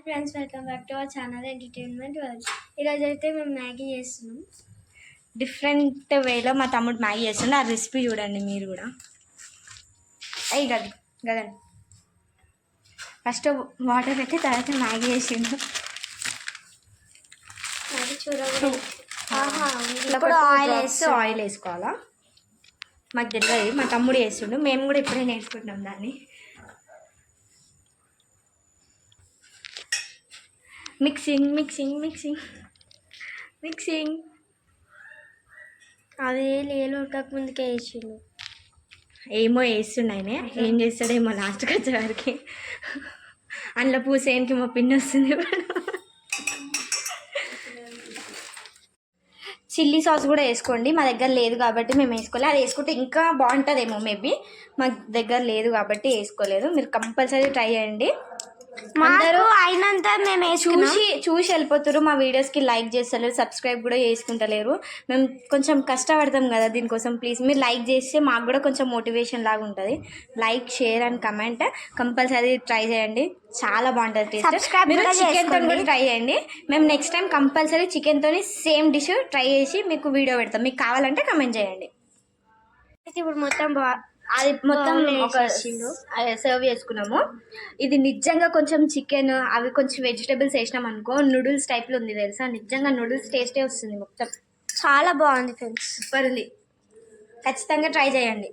Friends, welcome back to our channel entertainment world. ఈరోజు అయితే మేము మ్యాగీ చేస్తున్నాం డిఫరెంట్ వేలో. మా తమ్ముడు మ్యాగీ చేస్తుండే, ఆ రెసిపీ చూడండి మీరు కూడా. అయ్యి గదండి ఫస్ట్ వాటర్ పెట్టి తర్వాత మ్యాగీ చేసిండు. అది చూడదు. ఇప్పుడు ఆయిల్ వేసుకోవాలా? మాకు తెలియదు, మా తమ్ముడు చేస్తుండు. మేము కూడా ఇప్పుడే నేర్చుకుంటున్నాం దాన్ని. Mixing mixing mixing mixing. అది నీళ్ళు ఉడకక ముందుకే వేసిండు. ఏమో వేస్తుండు ఆయన, ఏం చేస్తాడేమో లాస్ట్కి వచ్చేవారికి. అందులో పూసేయనికి మా పిన్ని వస్తుంది. చిల్లీ సాస్ కూడా వేసుకోండి. మా దగ్గర లేదు కాబట్టి మేము వేసుకోలేదు. అది వేసుకుంటే ఇంకా బాగుంటుందేమో, మేబీ మా దగ్గర లేదు కాబట్టి వేసుకోలేదు. మీరు కంపల్సరీ ట్రై చేయండి. అందరూ అయినంత మేము చూసి వెళ్ళిపోతారు. మా వీడియోస్కి లైక్ చేస్తలేరు, సబ్స్క్రైబ్ కూడా చేసుకుంటలేరు. మేము కొంచెం కష్టపడతాం కదా దీనికోసం. ప్లీజ్ మీరు లైక్ చేస్తే మాకు కూడా కొంచెం మోటివేషన్ లాగా ఉంటుంది. Like, share and comment compulsory try చేయండి. చాలా బాగుంటుంది టేస్ట్. మీరు చికెన్తో కూడా ట్రై చేయండి. మేము నెక్స్ట్ టైం కంపల్సరీ చికెన్తో సేమ్ డిష్ ట్రై చేసి మీకు వీడియో పెడతాం. మీకు కావాలంటే కమెంట్ చేయండి. ఇప్పుడు మొత్తం అది మొత్తం ఒక సర్వ్ చేసుకున్నాము. ఇది నిజంగా కొంచెం చికెన్ అవి కొంచెం వెజిటేబుల్స్ వేసినాం అనుకో, నూడిల్స్ టైప్లో ఉంది తెలుసా. నిజంగా నూడిల్స్ టేస్టే వస్తుంది. మొత్తం చాలా బాగుంది ఫ్రెండ్స్, సూపర్ ఉంది. ఖచ్చితంగా ట్రై చేయండి.